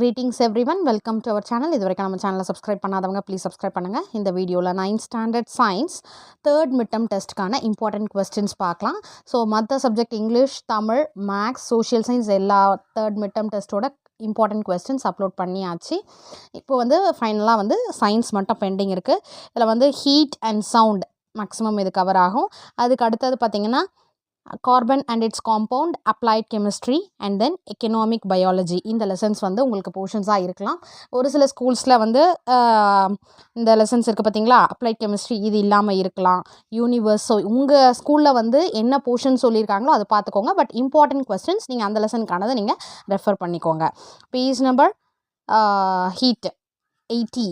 Greetings everyone, welcome to our channel. இதுவரைக்கும் நம்ம சேனலை சப்ஸ்கிரைப் பண்ணாதவங்க ப்ளீஸ் சப்ஸ்கிரைப் பண்ணுங்கள். இந்த வீடியோவில் 9th standard science third midterm டெஸ்ட்டுக்கான இம்பார்ட்டன்ட் கொஸ்டின்ஸ் பார்க்கலாம். ஸோ மற்ற subject English, Tamil, maths, social science எல்லா தேர்ட் மிட்டம் டெஸ்ட்டோட இம்பார்ட்டன்ட் கொஸ்டின்ஸ் அப்லோட் பண்ணியாச்சு. இப்போ வந்து ஃபைனலாக வந்து சயின்ஸ் மட்டும் பெண்டிங் இருக்குது. இதில் வந்து ஹீட் அண்ட் சவுண்ட் மேக்ஸிமம் இது கவர் ஆகும். அதுக்கு அடுத்தது பார்த்திங்கன்னா carbon and its compound, applied chemistry and then economic biology. இந்த லெசன்ஸ் வந்து உங்களுக்கு போர்ஷன்ஸாக இருக்கலாம். ஒரு சில ஸ்கூல்ஸில் வந்து இந்த லெசன்ஸ் இருக்குது பார்த்தீங்களா, அப்ளைட் கெமிஸ்ட்ரி இது இல்லாமல் இருக்கலாம். யூனிவர்ஸ், ஸோ உங்கள் ஸ்கூலில் வந்து என்ன போர்ஷன் சொல்லியிருக்காங்களோ அதை பார்த்துக்கோங்க. பட் இம்பார்ட்டன்ட் கொஸ்டின்ஸ் நீங்கள் அந்த லெசனுக்கானதை நீங்கள் ரெஃபர் பண்ணிக்கோங்க. Page number heat 80.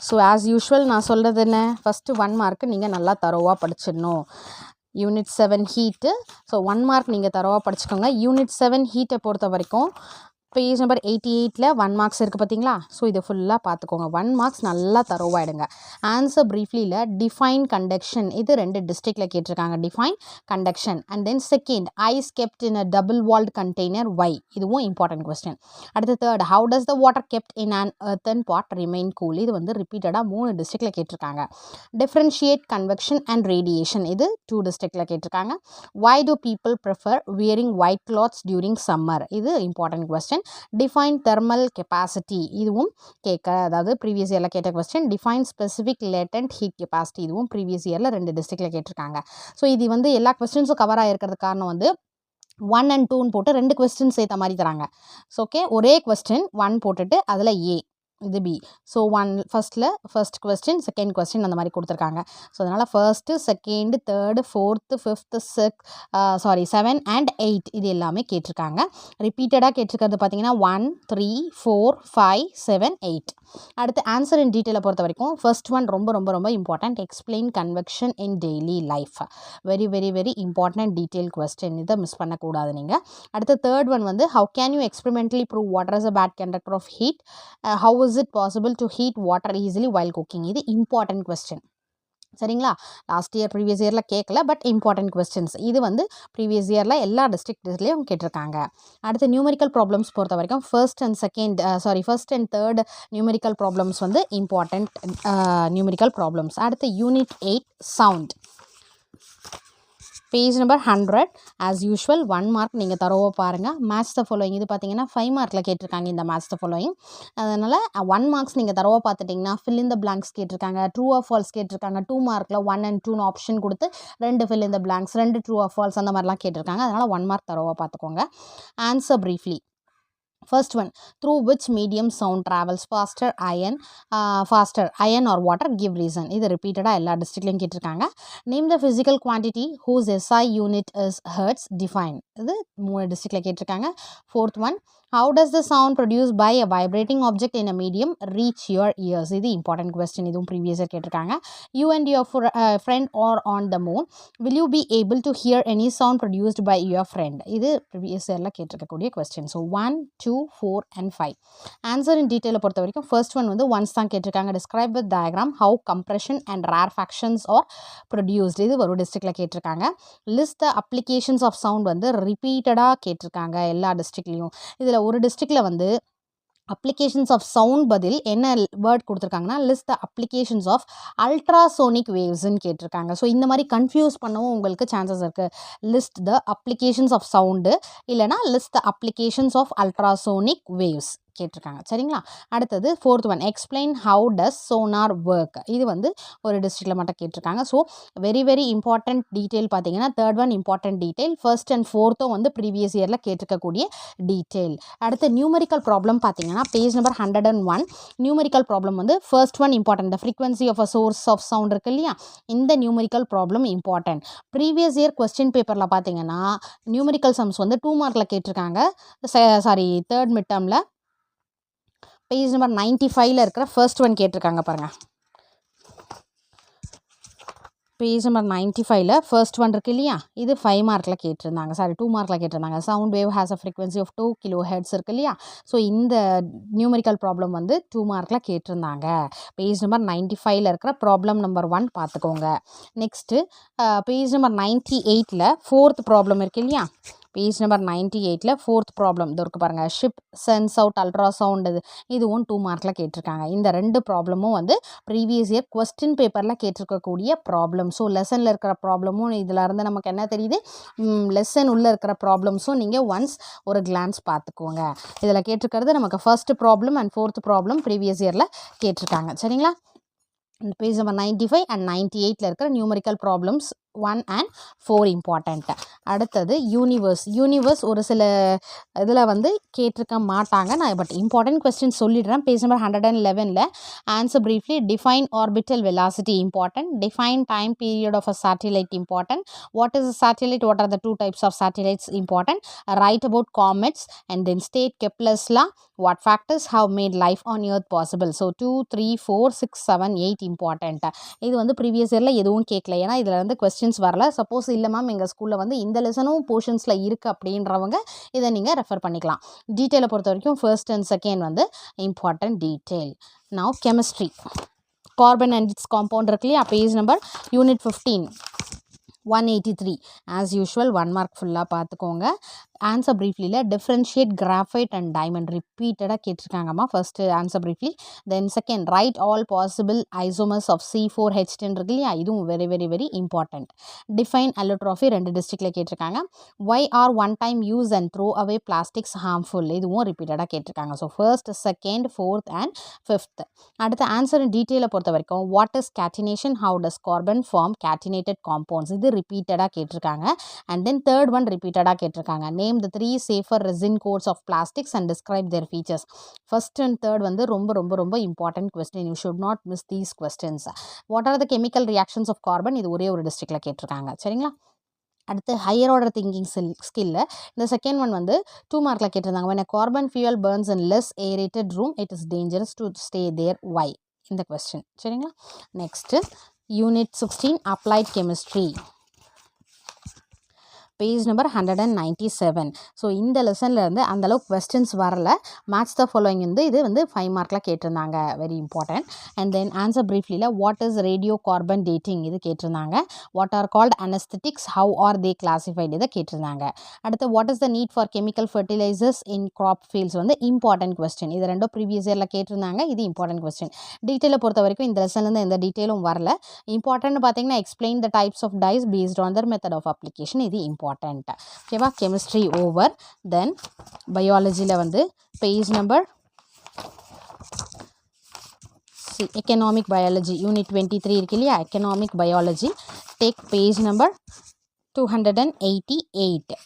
So as usual நான் சொல்கிறது என்ன, ஃபஸ்ட்டு 1 மார்க்கு நீங்கள் நல்லா தரோவாக படிச்சிடணும். Unit 7 heat. ஸோ 1 மார்க் நீங்கள் தரோவாக படிச்சுக்கோங்க. யூனிட் 7 ஹீட்டை பொறுத்த வரைக்கும் பேஜ் நம்பர் 88ல் 1 மார்க்ஸ் இருக்குது பார்த்தீங்களா. ஸோ இது ஃபுல்லாக பார்த்துக்கோங்க. 1 மார்க்ஸ் நல்லா தரோவாயிடுங்க. ஆன்சர் ப்ரீஃப்லியில் டிஃபைன் கண்டக்ஷன், இது 2 டிஸ்ட்ரிக்டில் கேட்டிருக்காங்க. Define conduction and then second ice kept in a double walled container why, இதுவும் இம்பார்ட்டன்ட் கொஸ்டின். அடுத்து third, how does the water kept in an earthen pot remain cool, இது வந்து ரிப்பீட்டடாக 3 டிஸ்ட்ரிக்டில் கேட்டிருக்காங்க. டிஃப்ரென்ஷியேட் கன்வெக்ஷன் அண்ட் ரேடியேஷன், இது 2 டிஸ்ட்ரிக்டில் கேட்டிருக்காங்க. Why do people prefer wearing white clothes during summer, இது important question. Define thermal capacity, இதுவும் அதாவது ப்ரீவியஸ் இயரில் கேட்ட question. Define specific latent heat capacity, இதுவும் ப்ரீவியஸ் இயரில் 2 டிஸ்ட்ரிக்டில் கேட்டிருக்காங்க. ஸோ இது வந்து எல்லா கொஸ்டின்ஸும் கவர் ஆகிருக்கிறது காரணம் வந்து 1 and 2 போட்டு 2 கொஸ்டின் சேர்த்த மாதிரி தராங்க. ஸோ ஓகே, ஒரே கொஸ்டின் 1 போட்டுட்டு அதில் ஏ, இது B. So first question, second question அந்த மாதிரி கொடுத்துருக்காங்க. ஸோ அதனால் first, second, third, fourth, fifth, 7 and 8 இது எல்லாமே கேட்டிருக்காங்க. ரிப்பீட்டடாக கேட்டிருக்கிறது பார்த்தீங்கன்னா 1, 3, 4, 5, 7, 8. அடுத்து ஆன்சர் இன் டீட்டெயிலை பொறுத்த வரைக்கும் ஃபர்ஸ்ட் ஒன் ரொம்ப ரொம்ப ரொம்ப important. Explain convection in daily life, very very very important detail question, இதை மிஸ் பண்ணக்கூடாது நீங்கள். அடுத்து தேர்ட் ஒன் வந்து how can you experimentally prove water is a bad conductor of heat, how is it possible to heat water easily while cooking, இது important question. சரிங்களா, last year previous இயரில் கேட்கல, but important questions. இது வந்து previous இயரில் எல்லா டிஸ்ட்ரிக்ட்லேயும் கேட்டிருக்காங்க. அடுத்து நியூமெரிக்கல் ப்ராப்ளம்ஸ் பொறுத்த வரைக்கும் first and third numerical problems வந்து இம்பார்ட்டன்ட் நியூமெரிக்கல் ப்ராப்ளம்ஸ். அடுத்து unit 8 sound, page number 100. As usual 1 mark நீங்கள் தரோவாக பாருங்கள். மேட்ச் த ஃபாலோயிங், இது பார்த்தீங்கன்னா 5 மார்க்கில் கேட்டிருக்காங்க இந்த மேட்ச் த ஃபாலோயிங். அதனால் 1 மார்க்ஸ் நீங்கள் தரோவாக பார்த்துட்டிங்கன்னா ஃபில் இன் த பிளாங்க்ஸ் கேட்டிருக்காங்க, ட்ரூ ஆர் ஃபால்ஸ் கேட்டிருக்காங்க. 2 மார்க்கில் 1 and 2 ஆப்ஷன் கொடுத்து 2 fill in the blanks, 2 true or false அந்த மாதிரிலாம் கேட்டிருக்காங்க. அதனால் 1 மார்க் தரோவாக பார்த்துக்கோங்க. Answer briefly. First one, through which medium sound travels faster, iron or water, give reason. இது ரிப்பீட்டடாக எல்லா டிஸ்ட்ரிக்ட்லையும் கேட்டிருக்காங்க. Name the physical quantity whose SI unit is hertz, define. இது 3 டிஸ்ட்ரிக்டில் கேட்டிருக்காங்க. Fourth one, how does the sound produced by a vibrating object in a medium reach your ears, இது important question, இதுவும் previous year கேட்டிருக்காங்க. You and your friend are on the moon, will you be able to hear any sound produced by your friend, இது previous இயரில் கேட்டிருக்கக்கூடிய question. So 1, 2, 4 and 5. Answer in டீட்டெயிலை பொறுத்த வரைக்கும் first one வந்து once தான் கேட்டிருக்காங்க. Describe with diagram how compression and rarefactions are produced, இது ஒரு டிஸ்ட்ரிக்டில் கேட்டிருக்காங்க. List the applications of sound வந்து ரிப்பீட்டடாக கேட்டிருக்காங்க எல்லா டிஸ்ட்ரிக்ட்லேயும். இதில் ஒரு டிஸ்ட்ரிக்டில் வந்து அப்ளிகேஷன்ஸ் ஆஃப் சவுண்ட் பதில் என்ன வேர்ட் கொடுத்துருக்காங்கன்னா list the applications of ultrasonic வேவ்ஸ்ன்னு கேட்டிருக்காங்க. ஸோ இந்த மாதிரி கன்ஃபியூஸ் பண்ணவும் உங்களுக்கு சான்சஸ் இருக்குது. List the applications of sound இல்லைனா list the applications of ultrasonic waves கேட்டிருக்காங்க. சரிங்களா, அடுத்தது fourth one, explain how does sonar work, இது வந்து ஒரு டிஸ்ட்ரிக்டில் மட்டும் கேட்டிருக்காங்க. So very very important detail பார்த்தீங்கன்னா third one important detail, first and ஃபோர்த்தும் வந்து ப்ரீவியஸ் இயரில் கேட்டிருக்கக்கூடிய டீட்டெயில். அடுத்து நியூமெரிக்கல் ப்ராப்ளம் பார்த்தீங்கன்னா பேஜ் நம்பர் 101. நியூமெரிக்கல் ப்ராப்ளம் வந்து first one important, the frequency of a source of sound இருக்கு இல்லையா, இந்த numerical problem important. Previous year question பேப்பரில் பார்த்தீங்கன்னா நியூமெரிக்கல் சம்ஸ் வந்து 2 மார்க்கில் கேட்டிருக்காங்க. தேர்ட் மிட் டேர்மில் பேஜ் நம்பர் 95ல் இருக்கிற ஃபர்ஸ்ட் ஒன் கேட்டிருக்காங்க பாருங்கள். பேஜ் நம்பர் 95ல் ஃபர்ஸ்ட் ஒன் இருக்கு இல்லையா, இது 5 மார்க்கில் கேட்டிருந்தாங்க. 2 மார்க்கில் கேட்டிருந்தாங்க. Sound wave has a frequency of 2 kHz இருக்கு இல்லையா. ஸோ இந்த நியூமெரிக்கல் ப்ராப்ளம் வந்து 2 மார்க்கில் கேட்டிருந்தாங்க. பேஜ் நம்பர் 95ல் இருக்கிற ப்ராப்ளம் நம்பர் 1 பார்த்துக்கோங்க. நெக்ஸ்ட்டு பேஜ் நம்பர் 98ல் ஃபோர்த் ப்ராப்ளம் இருக்கு இல்லையா, பேஜ் நம்பர் 98ல் ஃபோர்த் ப்ராப்ளம் இது இருக்கு பாருங்கள். ஷிப் சென்ஸ் அவுட் அல்ட்ராசவுண்ட் இதுவும் 2 மார்க்கில் கேட்டிருக்காங்க. இந்த 2 ப்ராப்ளமும் வந்து ப்ரீவியஸ் இயர் கொஸ்டின் பேப்பரில் கேட்டிருக்கக்கூடிய ப்ராப்ளம். ஸோ லெசனில் இருக்கிற ப்ராப்ளமும் இதில் இருந்து நமக்கு என்ன தெரியுது, லெசன் உள்ளே இருக்கிற ப்ராப்ளம்ஸும் நீங்கள் ஒன்ஸ் ஒரு கிளான்ஸ் பார்த்துக்கோங்க. இதில் கேட்டிருக்கிறது நமக்கு first problem and fourth problem previous இயரில் கேட்டிருக்காங்க. சரிங்களா? பேஜ் நம்பர் 95 அண்ட் 98ல் இருக்கிற நியூமரிக்கல் ப்ராப்ளம்ஸ் 1 and 4 இம்பார்ட்டண்ட். அடுத்தது யூனிவர்ஸ் ஒரு சில இதில் வந்து கேட்டிருக்க மாட்டாங்க. நான் பட் இம்பார்ட்டன்ட் கொஸ்டின் சொல்லிடுறேன். பேஜ் நம்பர் 111ல் answer briefly define orbital velocity important, define time period of a satellite important, what is a satellite, what are the 2 types of satellites important, write about comets and then state Kepler's law, what factors have made life on earth possible. So 2, 3, 4, 6, 7, 8 important. இது வந்து previous இயரில் எதுவும் கேட்கல, ஏன்னா இதில் வந்து questions வரல. Suppose இல்லை மேம் எங்கள் ஸ்கூலில் வந்து இந்த லெசனும் போர்ஷன்ஸில் இருக்குது அப்படின்றவங்க இதை நீங்கள் ரெஃபர் பண்ணிக்கலாம். டீட்டெயிலை பொறுத்த வரைக்கும் ஃபர்ஸ்ட் அண்ட் செகண்ட் வந்து important detail. Now chemistry, carbon and its compound இருக்கு இல்லையா, page number unit 15 183 as usual 1 mark ஃபுல்லாக பார்த்துக்கோங்க. ஆன்சர் ப்ரீஃப்லியில் டிஃப்ரென்ஷியேட் கிராஃபைட் அண்ட் டைமண்ட் ரிப்பீட்டடாக கேட்டிருக்காங்கம்மா. First answer briefly, then second write all possible isomers of C4H10 இருக்கு இல்லையா, இதுவும் very very very important. Define allotropy 2 டிஸ்ட்ரிக்டில் கேட்டிருக்காங்க. Why are one time use and throw away plastics harmful, இதுவும் ரிப்பீட்டடாக கேட்டிருக்காங்க. So first, second, fourth and fifth. அடுத்த ஆன்சர் டீட்டெயிலை பொறுத்த வரைக்கும் what is catenation, how does carbon form catenated compounds, இது ரிப்பீட்டடாக கேட்டிருக்காங்க. அண்ட் தென் தேர்ட் ஒன் ரிப்பீட்டடாக கேட்டிருக்காங்க. Name the 3 safer resin codes of plastics and describe their features. First and third வந்து ரொம்ப important question. You should not miss these questions. What are the chemical reactions of carbon, இது ஒரே ஒரு டிஸ்ட்ரிக்ட்ல கேட்டிருக்காங்க. சரிங்களா? அடுத்து ஹையர் ஆர்டர் திங்கிங் ஸ்கில்ல இந்த செகண்ட் ஒன் வந்து 2 மார்க்கில் கேட்டிருந்தாங்க. when a carbon fuel burns in less aerated room it is dangerous to stay there, why, இந்த கொஸ்டின். சரிங்களா? Next unit 16 applied chemistry, page number 197. So இந்த லெசன்லேருந்து அந்தளவுக்கு கொஸ்டின்ஸ் வரல. மேட்ச் த ஃபாலோயிங் வந்து இது வந்து 5 மார்க்கில் கேட்டிருந்தாங்க, very important. And then answer ப்ரீஃப்லியில் what is radio carbon dating, இது கேட்டிருந்தாங்க. What are called anaesthetics, how are they classified, இதை கேட்டிருந்தாங்க. அடுத்து what is the need for chemical fertilisers in crop fields, வந்து இம்பார்ட்டன்ட் கொஸ்டின். இது ரெண்டும் ப்ரீவியஸ் இயரில் கேட்டிருந்தாங்க, இது இம்பார்ட்டன்ட் கொஸ்டின். டீட்டெயிலை பொறுத்த வரைக்கும் இந்த லெசன்லேருந்து எந்த டீட்டெயிலும் வரல. இம்பார்ட்டன்ட் பார்த்தீங்கன்னா explain the types of dyes based on their method of application, இது இம்பார்ட்டன்ட். ஓகேவா? Chemistry over. தென் பயாலஜியில் வந்து page number economic biology unit 23 இருக்கு இல்லையா, economic biology, take page number 288.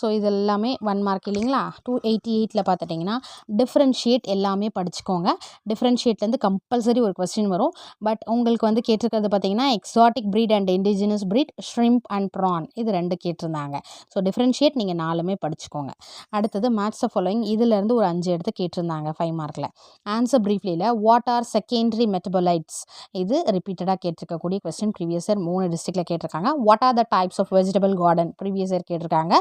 So இது எல்லாமே 1 மார்க் இல்லைங்களா. 288ல் பார்த்துட்டிங்கன்னா டிஃப்ரென்ஷியேட் எல்லாமே படிச்சுக்கோங்க. டிஃப்ரென்ஷியேட்லேருந்து கம்பல்சரி ஒரு கொஸ்டின் வரும். பட் உங்களுக்கு வந்து கேட்டிருக்கிறது பார்த்தீங்கன்னா exotic breed and indigenous breed, shrimp and prawn, இது 2 கேட்டிருந்தாங்க. ஸோ டிஃப்ரென்ஷியேட் நீங்கள் 4மே படிச்சுக்கோங்க. அடுத்தது மேட்ச் ஆஃப் ஃபாலோயிங், இதிலேருந்து ஒரு 5 எடுத்து கேட்டிருந்தாங்க 5 மார்க்கில். ஆன்சர் ப்ரீஃப்லியில் வாட் ஆர் செகண்டரி மெட்டபலைட்ஸ், இது ரிப்பீட்டடாக கேட்டிருக்கக்கூடிய கொஸ்டின். ப்ரீவியஸ் இயர் 3 டிஸ்ட்ரிக்டில் கேட்டிருக்காங்க. What are the types of vegetable garden, previous year கேட்டிருக்காங்க.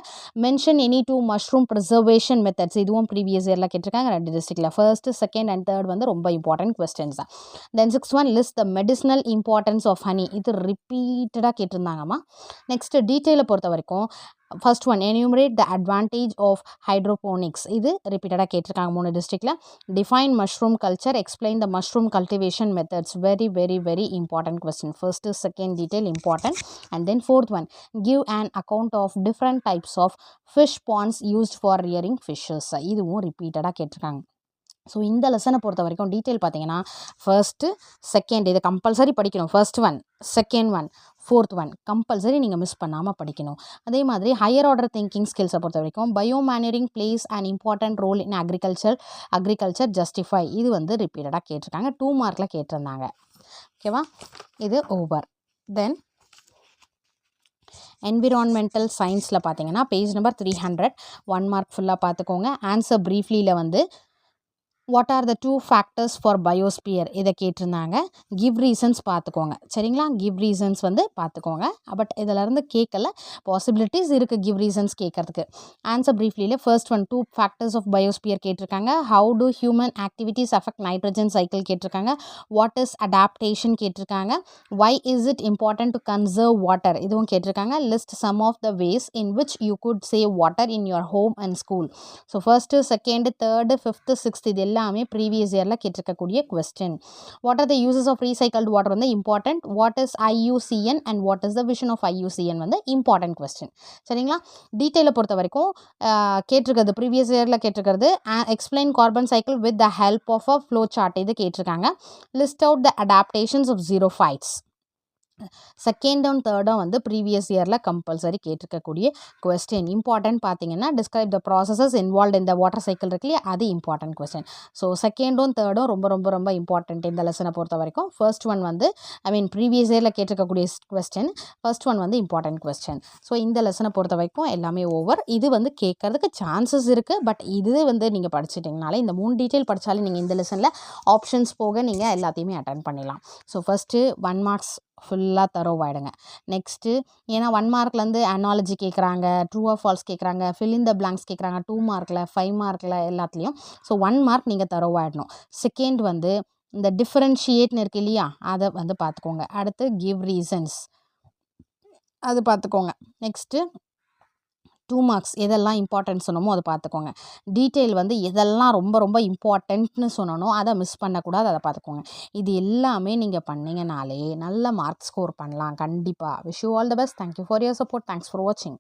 Mention any 2 mushroom preservation methods, இதுவும் ப்ரீவியஸ் இயரில் கேட்டிருக்காங்க 2 டிஸ்ட்ரிக்டில். ஃபர்ஸ்ட், செகண்ட் அண்ட் தேர்ட் வந்து ரொம்ப இம்பார்ட்டன்ட் கொஸ்டின்ஸ் தான். Then 6 one list the medicinal importance of honey, இது ரிப்பீட்டடாக கேட்டிருந்தாங்கம்மா. நெக்ஸ்ட் டீட்டெயிலை பொறுத்த வரைக்கும் first one enumerate the advantage of hydroponics, இது ரிப்பீட்டடாக கேட்டிருக்காங்க 3 டிஸ்ட்ரிக்டில். Define mushroom culture, explain the mushroom cultivation methods, very very very important question. First second detail important. And then fourth one give an account of different types of fish ponds used for rearing fishes, இதுவும் ரிப்பீட்டடாக கேட்டிருக்காங்க. So இந்த லெசனை பொறுத்த வரைக்கும் detail பார்த்தீங்கன்னா first second இதை compulsory படிக்கணும். First one, second one, fourth one compulsory நீங்கள் மிஸ் பண்ணாமல் படிக்கணும். அதே மாதிரி ஹையர் ஆர்டர் திங்கிங் ஸ்கில்ஸை பொறுத்த வரைக்கும் bio manuring plays and important role in agriculture justify, இது வந்து ரிப்பீட்டடாக கேட்டிருக்காங்க. 2 மார்க்கில் கேட்டிருந்தாங்க. ஓகேவா? இது ஓவர். தென் என்விரான்மெண்டல் சயின்ஸில் பார்த்தீங்கன்னா பேஜ் நம்பர் 300 1 மார்க் ஃபுல்லாக பார்த்துக்கோங்க. ஆன்சர் ப்ரீஃப்லியில் வந்து what are the 2 factors for biosphere இதை கேட்டிருந்தாங்க. கிவ் ரீசன்ஸ் பார்த்துக்கோங்க. சரிங்களா, கிவ் ரீசன்ஸ் வந்து பார்த்துக்கோங்க. பட் இதிலேருந்து கேட்கல, பாசிபிலிட்டிஸ் இருக்குது கிவ் ரீசன்ஸ் கேட்கறதுக்கு. ஆன்சர் ப்ரீஃப்லியில் first one 2 factors of biosphere கேட்டிருக்காங்க. How do human activities affect nitrogen cycle கேட்டிருக்காங்க. வாட் இஸ் அடாப்டேஷன் கேட்டிருக்காங்க. Why is it important to conserve water இதுவும் கேட்டிருக்காங்க. List some of the ways in which you could save water in your home and school. So first, second, third, fifth, sixth இது எல்லாமே previous இயரில் கேட்டிருக்கக்கூடிய question. What are the uses of recycled water வந்து important. What is IUCN and what is the vision of IUCN வந்து important question. சரிங்களா, டீட்டெயிலை பொறுத்த வரைக்கும் கேட்டிருக்கிறது ப்ரீவியஸ் இயரில் கேட்டிருக்கிறது explain carbon cycle with the help of a flow chart இது கேட்டிருக்காங்க. List out the adaptations of xerophytes. செகண்டும் தேர்டும் வந்து ப்ரீவியஸ் இயரில் கம்பல்சரி கேட்டிருக்கக்கூடிய கொஸ்டின். இம்பார்ட்டன்ட் பார்த்தீங்கன்னா டிஸ்கிரைப் த ப்ராசஸஸ் இன்வால்வ் இந்த வாட்டர் சைக்கிள் இருக்கு இல்லையா, அது இம்பார்ட்டன்ட் கொஸ்டின். ஸோ செகண்டும் தேர்டும் ரொம்ப ரொம்ப ரொம்ப இம்பார்ட்டன்ட் இந்த லெசனை பொறுத்த வரைக்கும். ஃபர்ஸ்ட் ஒன் வந்து ப்ரீவியஸ் இயரில் கேட்டிருக்கக்கூடிய கொஸ்டின், ஃபர்ஸ்ட் ஒன் வந்து இம்பார்ட்டன்ட் கொஸ்டின். ஸோ இந்த லெசனை பொறுத்த வரைக்கும் எல்லாமே ஓவர். இது வந்து கேட்கறதுக்கு சான்சஸ் இருக்குது, பட் இது வந்து நீங்கள் படிச்சிட்டிங்கனாலே இந்த 3 டீட்டெயில் படித்தாலே நீங்கள் இந்த லெசனில் ஆப்ஷன்ஸ் போக நீங்கள் எல்லாத்தையுமே அட்டன் பண்ணிடலாம். ஸோ ஃபஸ்ட்டு 1 மார்க்ஸ் ஃபுல்லாக தரோவாயிடுங்க. நெக்ஸ்ட்டு ஏன்னா 1 மார்க்லேருந்து அனாலஜி கேட்குறாங்க, ட்ரூ ஆர் ஃபால்ஸ் கேட்குறாங்க, ஃபில் இன் த பிளாங்க்ஸ் கேட்குறாங்க 2 மார்க்கில் 5 மார்க்கில் எல்லாத்துலேயும். ஸோ 1 மார்க் நீங்கள் தரோவாயிடணும். செகண்ட் வந்து இந்த டிஃப்ரென்ஷியேட்னு இருக்கு இல்லையா, அதை வந்து பார்த்துக்கோங்க. அடுத்து கிவ் ரீசன்ஸ் அது பார்த்துக்கோங்க. நெக்ஸ்ட்டு 2 மார்க்ஸ் எதெல்லாம் இம்பார்ட்டன்ட் சொன்னமோ அதை பார்த்துக்கோங்க. டீட்டெயில் வந்து எதெல்லாம் ரொம்ப ரொம்ப இம்பார்ட்டன்ட்னு சொன்னனோ அதை மிஸ் பண்ணக்கூடாது, அதை பார்த்துக்கோங்க. இது எல்லாமே நீங்கள் பண்ணிங்கனாலே நல்ல மார்க் ஸ்கோர் பண்ணலாம் கண்டிப்பாக. Wish you all the best. Thank you for your support. Thanks for வாட்சிங்.